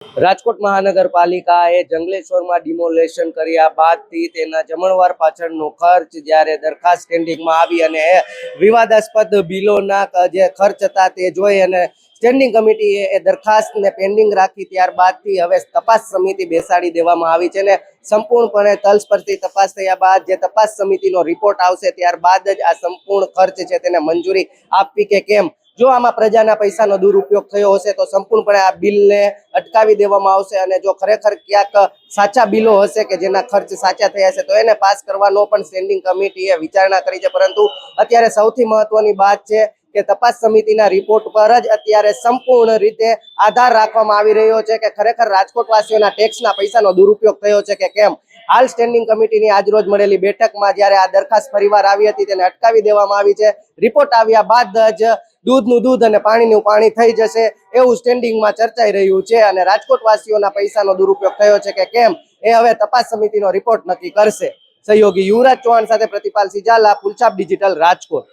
રાજકોટ મહાનગરપાલિકાએ જંગલેશ્વરમાં ડિમોલેશન કર્યા બાદથી તેના જમણવાર પાછળનો ખર્ચ જ્યારે દરખાસ્ત સ્ટેન્ડિંગમાં આવી અને વિવાદાસ્પદ બિલોના જે ખર્ચ હતા તે જોઈ અને સ્ટેન્ડિંગ કમિટીએ એ દરખાસ્તને પેન્ડિંગ રાખી ત્યારબાદથી હવે તપાસ સમિતિ બેસાડી દેવામાં આવી છે ને સંપૂર્ણપણે તલસ્પર્શી તપાસ થયા બાદ જે તપાસ સમિતિનો રિપોર્ટ આવશે ત્યારબાદ જ આ સંપૂર્ણ ખર્ચ છે તેને મંજૂરી આપવી કે કેમ, જો આમાં પ્રજાના પૈસાનો દુરુપયોગ થયો હશે તો સંપૂર્ણપણે આ બિલને અટકાવી દેવામાં આવશે અને જો ખરેખર ક્યાંક સાચા બિલો હશે કે જેના ખર્ચ સાચા થયા છે તો એને પાસ કરવાનો પણ સ્ટેન્ડિંગ કમિટીએ વિચારણા કરી છે. પરંતુ અત્યારે સૌથી મહત્વની વાત છે કે તપાસ સમિતિના રિપોર્ટ પર જ અત્યારે સંપૂર્ણ રીતે આધાર રાખવામાં આવી રહ્યો છે કે ખરેખર રાજકોટવાસીઓના ટેક્સના પૈસાનો દુરુપયોગ થયો છે કે કેમ. હાલ સ્ટેન્ડિંગ કમિટીની આજરોજ મળેલી બેઠકમાં જ્યારે આ દરખાસ્ત ફરીવાર આવી હતી તેને અટકાવી દેવામાં આવી છે. રિપોર્ટ આવ્યા બાદ જ દૂધનું દૂધ અને પાણીનું પાણી થઈ જશે એવું સ્ટેન્ડિંગમાં ચર્ચાઈ રહ્યું છે અને રાજકોટવાસીઓના પૈસાનો દુરુપયોગ થયો છે કે કેમ એ હવે તપાસ સમિતિનો રિપોર્ટ નક્કી કરશે. સહયોગી યુવરાજ ચૌહાણ સાથે પ્રતિપાલ સિજાલા, પુલછાપ ડિજિટલ, રાજકોટ.